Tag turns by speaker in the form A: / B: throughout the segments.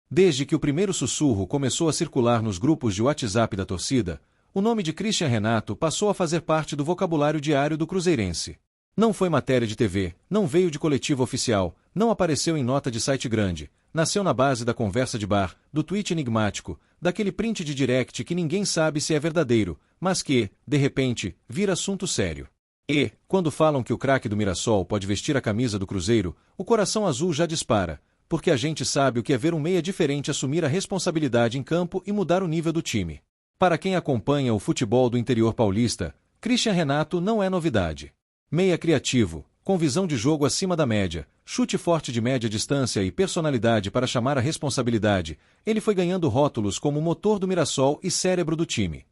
A: Desde que o primeiro sussurro começou a circular nos grupos de WhatsApp da torcida, o nome de Christian Renato passou a fazer parte do vocabulário diário do cruzeirense. Não foi matéria de TV, não veio de coletiva oficial, não apareceu em nota de site grande, nasceu na base da conversa de bar, do tweet enigmático, daquele print de direct que ninguém sabe se é verdadeiro, mas que, de repente, vira assunto sério. E, quando falam que o craque do Mirassol pode vestir a camisa do Cruzeiro, o coração azul já dispara, porque a gente sabe o que é ver um meia diferente assumir a responsabilidade em campo e mudar o nível do time. Para quem acompanha o futebol do interior paulista, Christian Renato não é novidade. Meia criativo, com visão de jogo acima da média, chute forte de média distância e personalidade para chamar a responsabilidade, ele foi ganhando rótulos como motor do Mirassol e cérebro do time.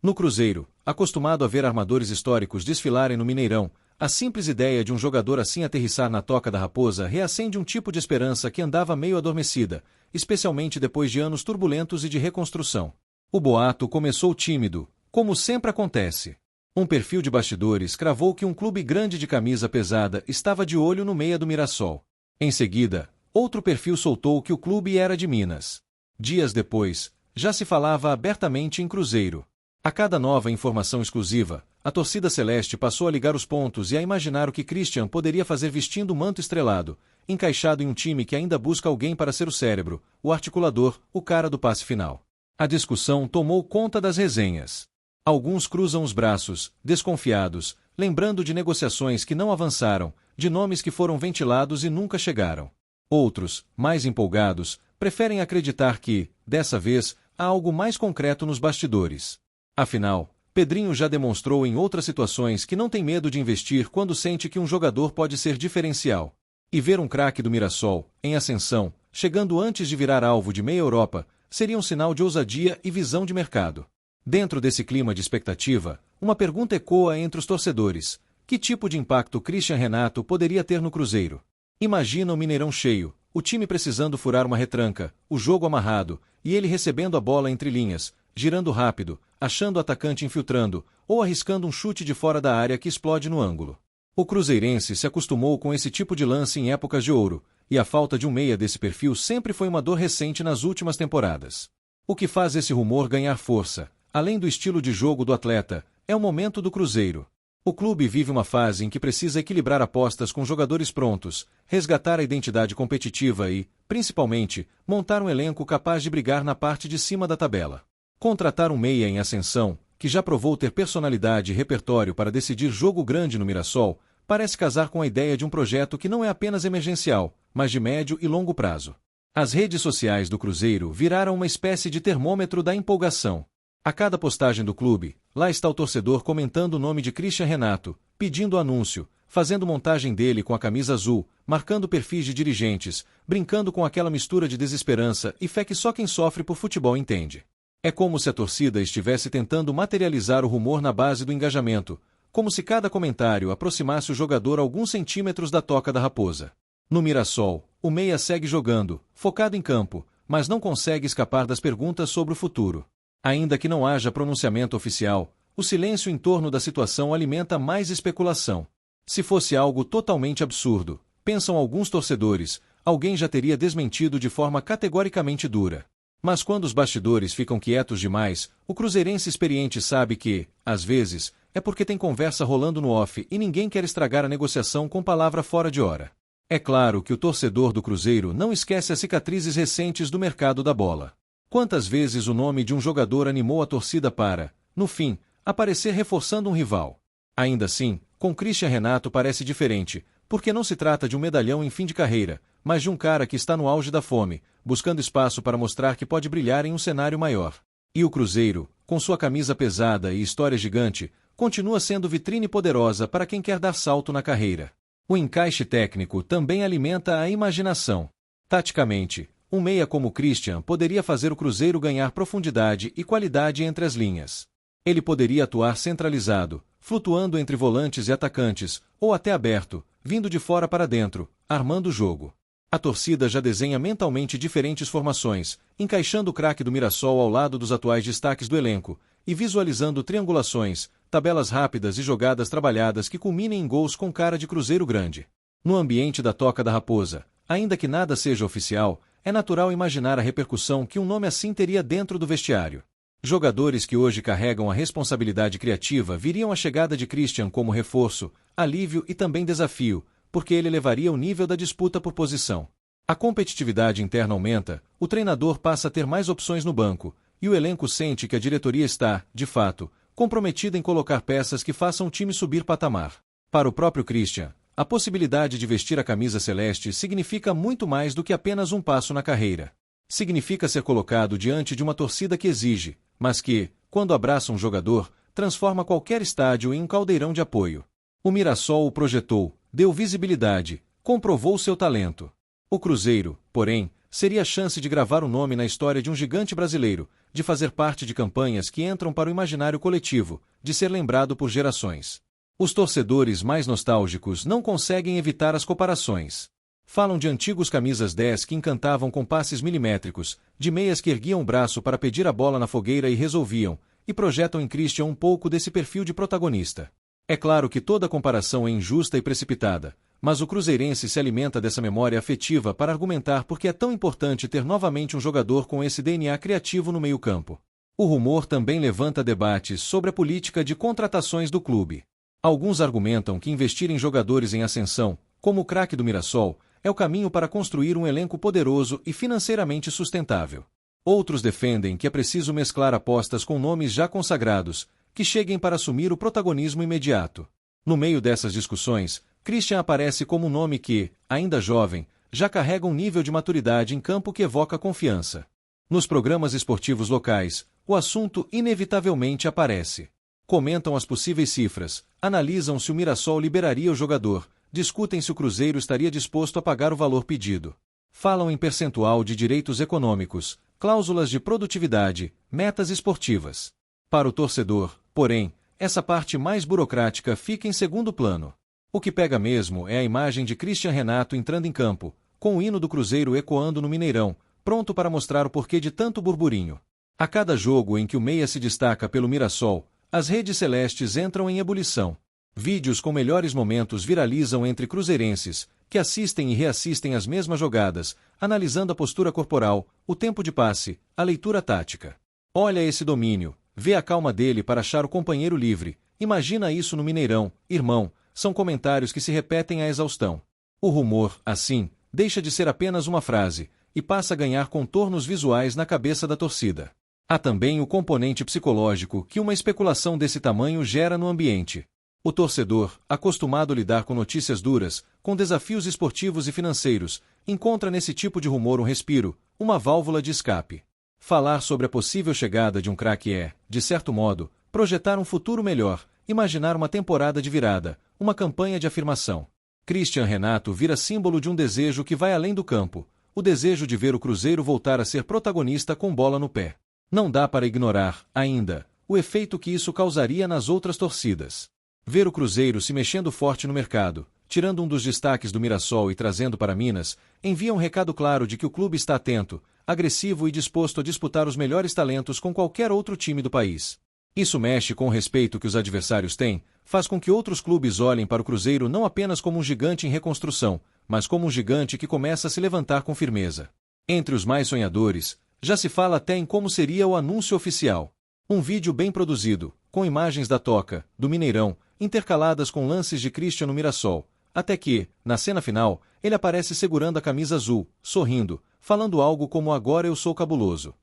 A: No Cruzeiro, acostumado a ver armadores históricos desfilarem no Mineirão, a simples ideia de um jogador assim aterrissar na Toca da Raposa reacende um tipo de esperança que andava meio adormecida, especialmente depois de anos turbulentos e de reconstrução. O boato começou tímido, como sempre acontece. Um perfil de bastidores cravou que um clube grande de camisa pesada estava de olho no meia do Mirassol. Em seguida, outro perfil soltou que o clube era de Minas. Dias depois, já se falava abertamente em Cruzeiro. A cada nova informação exclusiva, a torcida celeste passou a ligar os pontos e a imaginar o que Christian poderia fazer vestindo o manto estrelado, encaixado em um time que ainda busca alguém para ser o cérebro, o articulador, o cara do passe final. A discussão tomou conta das resenhas. Alguns cruzam os braços, desconfiados, lembrando de negociações que não avançaram, de nomes que foram ventilados e nunca chegaram. Outros, mais empolgados, preferem acreditar que, dessa vez, há algo mais concreto nos bastidores. Afinal, Pedrinho já demonstrou em outras situações que não tem medo de investir quando sente que um jogador pode ser diferencial. E ver um craque do Mirassol, em ascensão, chegando antes de virar alvo de meia Europa, seria um sinal de ousadia e visão de mercado. Dentro desse clima de expectativa, uma pergunta ecoa entre os torcedores: que tipo de impacto Christian Renato poderia ter no Cruzeiro? Imagina o Mineirão cheio, o time precisando furar uma retranca, o jogo amarrado, e ele recebendo a bola entre linhas, girando rápido, achando o atacante infiltrando, ou arriscando um chute de fora da área que explode no ângulo. O cruzeirense se acostumou com esse tipo de lance em épocas de ouro, e a falta de um meia desse perfil sempre foi uma dor recente nas últimas temporadas. O que faz esse rumor ganhar força, além do estilo de jogo do atleta, é o momento do Cruzeiro. O clube vive uma fase em que precisa equilibrar apostas com jogadores prontos, resgatar a identidade competitiva e, principalmente, montar um elenco capaz de brigar na parte de cima da tabela. Contratar um meia em ascensão, que já provou ter personalidade e repertório para decidir jogo grande no Mirassol, parece casar com a ideia de um projeto que não é apenas emergencial, mas de médio e longo prazo. As redes sociais do Cruzeiro viraram uma espécie de termômetro da empolgação. A cada postagem do clube, lá está o torcedor comentando o nome de Christian Renato, pedindo anúncio, fazendo montagem dele com a camisa azul, marcando perfis de dirigentes, brincando com aquela mistura de desesperança e fé que só quem sofre por futebol entende. É como se a torcida estivesse tentando materializar o rumor na base do engajamento, como se cada comentário aproximasse o jogador alguns centímetros da Toca da Raposa. No Mirassol, o meia segue jogando, focado em campo, mas não consegue escapar das perguntas sobre o futuro. Ainda que não haja pronunciamento oficial, o silêncio em torno da situação alimenta mais especulação. Se fosse algo totalmente absurdo, pensam alguns torcedores, alguém já teria desmentido de forma categoricamente dura. Mas quando os bastidores ficam quietos demais, o cruzeirense experiente sabe que, às vezes, é porque tem conversa rolando no off e ninguém quer estragar a negociação com palavra fora de hora. É claro que o torcedor do Cruzeiro não esquece as cicatrizes recentes do mercado da bola. Quantas vezes o nome de um jogador animou a torcida para, no fim, aparecer reforçando um rival? Ainda assim, com Christian Renato parece diferente, porque não se trata de um medalhão em fim de carreira, mas de um cara que está no auge da fome, buscando espaço para mostrar que pode brilhar em um cenário maior. E o Cruzeiro, com sua camisa pesada e história gigante, continua sendo vitrine poderosa para quem quer dar salto na carreira. O encaixe técnico também alimenta a imaginação. Taticamente, um meia como Christian poderia fazer o Cruzeiro ganhar profundidade e qualidade entre as linhas. Ele poderia atuar centralizado, flutuando entre volantes e atacantes, ou até aberto, vindo de fora para dentro, armando o jogo. A torcida já desenha mentalmente diferentes formações, encaixando o craque do Mirassol ao lado dos atuais destaques do elenco, e visualizando triangulações, tabelas rápidas e jogadas trabalhadas que culminem em gols com cara de Cruzeiro grande. No ambiente da Toca da Raposa, ainda que nada seja oficial, é natural imaginar a repercussão que um nome assim teria dentro do vestiário. Jogadores que hoje carregam a responsabilidade criativa viriam a chegada de Christian como reforço, alívio e também desafio, porque ele elevaria o nível da disputa por posição. A competitividade interna aumenta, o treinador passa a ter mais opções no banco, e o elenco sente que a diretoria está, de fato, comprometida em colocar peças que façam o time subir patamar. Para o próprio Christian, a possibilidade de vestir a camisa celeste significa muito mais do que apenas um passo na carreira. Significa ser colocado diante de uma torcida que exige, mas que, quando abraça um jogador, transforma qualquer estádio em um caldeirão de apoio. O Mirassol o projetou, deu visibilidade, comprovou seu talento. O Cruzeiro, porém, seria a chance de gravar o nome na história de um gigante brasileiro, de fazer parte de campanhas que entram para o imaginário coletivo, de ser lembrado por gerações. Os torcedores mais nostálgicos não conseguem evitar as comparações. Falam de antigos camisas 10 que encantavam com passes milimétricos, de meias que erguiam o braço para pedir a bola na fogueira e resolviam, e projetam em Christian um pouco desse perfil de protagonista. É claro que toda comparação é injusta e precipitada, mas o cruzeirense se alimenta dessa memória afetiva para argumentar por que é tão importante ter novamente um jogador com esse DNA criativo no meio-campo. O rumor também levanta debates sobre a política de contratações do clube. Alguns argumentam que investir em jogadores em ascensão, como o craque do Mirassol, é o caminho para construir um elenco poderoso e financeiramente sustentável. Outros defendem que é preciso mesclar apostas com nomes já consagrados, que cheguem para assumir o protagonismo imediato. No meio dessas discussões, Christian aparece como um nome que, ainda jovem, já carrega um nível de maturidade em campo que evoca confiança. Nos programas esportivos locais, o assunto inevitavelmente aparece. Comentam as possíveis cifras, analisam se o Mirassol liberaria o jogador, discutem se o Cruzeiro estaria disposto a pagar o valor pedido. Falam em percentual de direitos econômicos, cláusulas de produtividade, metas esportivas. Para o torcedor, porém, essa parte mais burocrática fica em segundo plano. O que pega mesmo é a imagem de Christian Renato entrando em campo, com o hino do Cruzeiro ecoando no Mineirão, pronto para mostrar o porquê de tanto burburinho. A cada jogo em que o meia se destaca pelo Mirassol, as redes celestes entram em ebulição. Vídeos com melhores momentos viralizam entre cruzeirenses, que assistem e reassistem as mesmas jogadas, analisando a postura corporal, o tempo de passe, a leitura tática. Olha esse domínio, vê a calma dele para achar o companheiro livre, imagina isso no Mineirão, irmão, são comentários que se repetem à exaustão. O rumor, assim, deixa de ser apenas uma frase, e passa a ganhar contornos visuais na cabeça da torcida. Há também o componente psicológico que uma especulação desse tamanho gera no ambiente. O torcedor, acostumado a lidar com notícias duras, com desafios esportivos e financeiros, encontra nesse tipo de rumor um respiro, uma válvula de escape. Falar sobre a possível chegada de um craque é, de certo modo, projetar um futuro melhor, imaginar uma temporada de virada, uma campanha de afirmação. Christian Renato vira símbolo de um desejo que vai além do campo, o desejo de ver o Cruzeiro voltar a ser protagonista com bola no pé. Não dá para ignorar, ainda, o efeito que isso causaria nas outras torcidas. Ver o Cruzeiro se mexendo forte no mercado, tirando um dos destaques do Mirassol e trazendo para Minas, envia um recado claro de que o clube está atento, agressivo e disposto a disputar os melhores talentos com qualquer outro time do país. Isso mexe com o respeito que os adversários têm, faz com que outros clubes olhem para o Cruzeiro não apenas como um gigante em reconstrução, mas como um gigante que começa a se levantar com firmeza. Entre os mais sonhadores, já se fala até em como seria o anúncio oficial. Um vídeo bem produzido, com imagens da Toca, do Mineirão, intercaladas com lances de Christian no Mirassol, até que, na cena final, ele aparece segurando a camisa azul, sorrindo, falando algo como "agora eu sou cabuloso".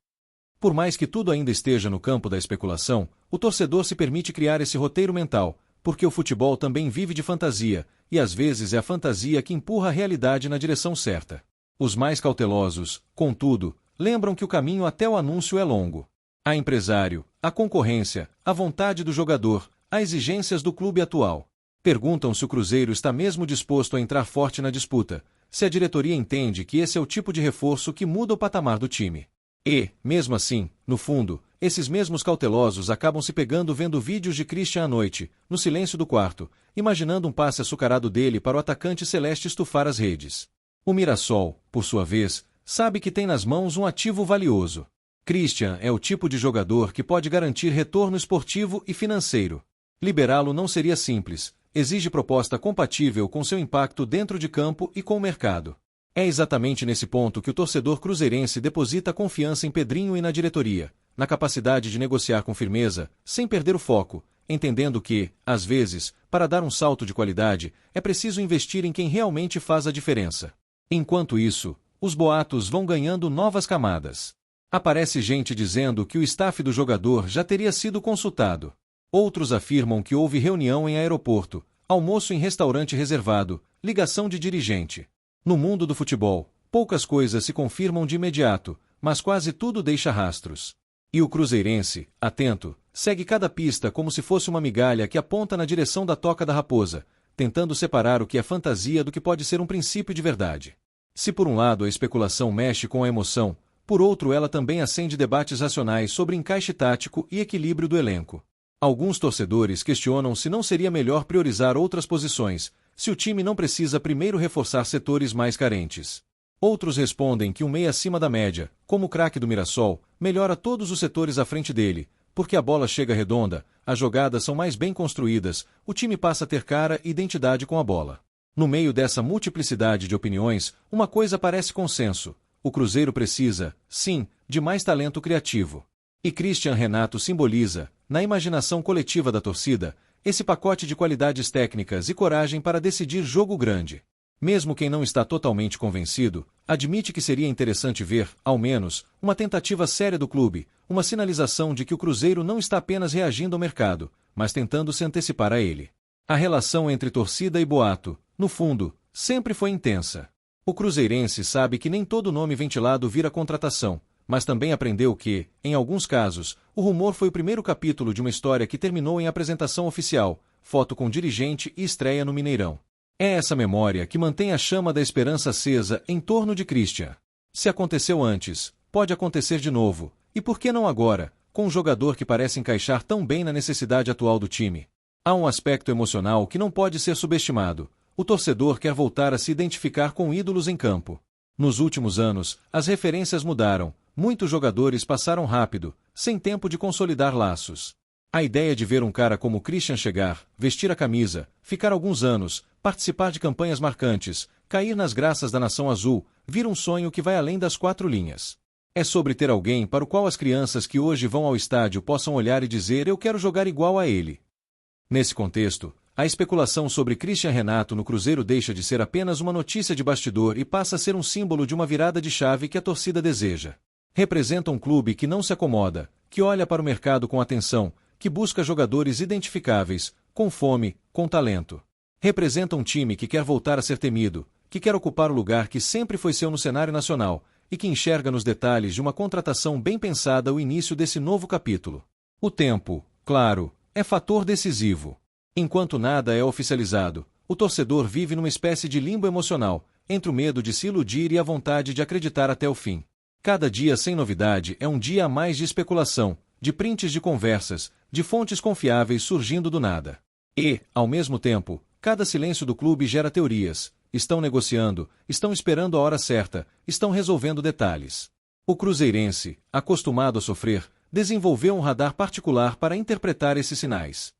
A: Por mais que tudo ainda esteja no campo da especulação, o torcedor se permite criar esse roteiro mental, porque o futebol também vive de fantasia, e às vezes é a fantasia que empurra a realidade na direção certa. Os mais cautelosos, contudo, lembram que o caminho até o anúncio é longo. Há empresário, a concorrência, a vontade do jogador, as exigências do clube atual. Perguntam se o Cruzeiro está mesmo disposto a entrar forte na disputa, se a diretoria entende que esse é o tipo de reforço que muda o patamar do time. E, mesmo assim, no fundo, esses mesmos cautelosos acabam se pegando vendo vídeos de Christian à noite, no silêncio do quarto, imaginando um passe açucarado dele para o atacante celeste estufar as redes. O Mirassol, por sua vez, sabe que tem nas mãos um ativo valioso. Christian é o tipo de jogador que pode garantir retorno esportivo e financeiro. Liberá-lo não seria simples, exige proposta compatível com seu impacto dentro de campo e com o mercado. É exatamente nesse ponto que o torcedor cruzeirense deposita confiança em Pedrinho e na diretoria, na capacidade de negociar com firmeza, sem perder o foco, entendendo que, às vezes, para dar um salto de qualidade, é preciso investir em quem realmente faz a diferença. Enquanto isso, os boatos vão ganhando novas camadas. Aparece gente dizendo que o staff do jogador já teria sido consultado. Outros afirmam que houve reunião em aeroporto, almoço em restaurante reservado, ligação de dirigente. No mundo do futebol, poucas coisas se confirmam de imediato, mas quase tudo deixa rastros. E o cruzeirense, atento, segue cada pista como se fosse uma migalha que aponta na direção da toca da raposa, tentando separar o que é fantasia do que pode ser um princípio de verdade. Se por um lado a especulação mexe com a emoção, por outro ela também acende debates racionais sobre encaixe tático e equilíbrio do elenco. Alguns torcedores questionam se não seria melhor priorizar outras posições, se o time não precisa primeiro reforçar setores mais carentes. Outros respondem que um meia acima da média, como o craque do Mirassol, melhora todos os setores à frente dele, porque a bola chega redonda, as jogadas são mais bem construídas, o time passa a ter cara e identidade com a bola. No meio dessa multiplicidade de opiniões, uma coisa parece consenso: o Cruzeiro precisa, sim, de mais talento criativo. E Christian Renato simboliza, na imaginação coletiva da torcida, esse pacote de qualidades técnicas e coragem para decidir jogo grande. Mesmo quem não está totalmente convencido, admite que seria interessante ver, ao menos, uma tentativa séria do clube, uma sinalização de que o Cruzeiro não está apenas reagindo ao mercado, mas tentando se antecipar a ele. A relação entre torcida e boato, no fundo, sempre foi intensa. O cruzeirense sabe que nem todo nome ventilado vira contratação, mas também aprendeu que, em alguns casos, o rumor foi o primeiro capítulo de uma história que terminou em apresentação oficial, foto com dirigente e estreia no Mineirão. É essa memória que mantém a chama da esperança acesa em torno de Christian. Se aconteceu antes, pode acontecer de novo, e por que não agora, com um jogador que parece encaixar tão bem na necessidade atual do time? Há um aspecto emocional que não pode ser subestimado: o torcedor quer voltar a se identificar com ídolos em campo. Nos últimos anos, as referências mudaram, muitos jogadores passaram rápido, sem tempo de consolidar laços. A ideia de ver um cara como Christian chegar, vestir a camisa, ficar alguns anos, participar de campanhas marcantes, cair nas graças da nação azul, vira um sonho que vai além das quatro linhas. É sobre ter alguém para o qual as crianças que hoje vão ao estádio possam olhar e dizer: eu quero jogar igual a ele. Nesse contexto, a especulação sobre Christian Renato no Cruzeiro deixa de ser apenas uma notícia de bastidor e passa a ser um símbolo de uma virada de chave que a torcida deseja. Representa um clube que não se acomoda, que olha para o mercado com atenção, que busca jogadores identificáveis, com fome, com talento. Representa um time que quer voltar a ser temido, que quer ocupar o lugar que sempre foi seu no cenário nacional, e que enxerga nos detalhes de uma contratação bem pensada o início desse novo capítulo. O tempo, claro, é fator decisivo. Enquanto nada é oficializado, o torcedor vive numa espécie de limbo emocional, entre o medo de se iludir e a vontade de acreditar até o fim. Cada dia sem novidade é um dia a mais de especulação, de prints de conversas, de fontes confiáveis surgindo do nada. E, ao mesmo tempo, cada silêncio do clube gera teorias: estão negociando, estão esperando a hora certa, estão resolvendo detalhes. O cruzeirense, acostumado a sofrer, desenvolveu um radar particular para interpretar esses sinais.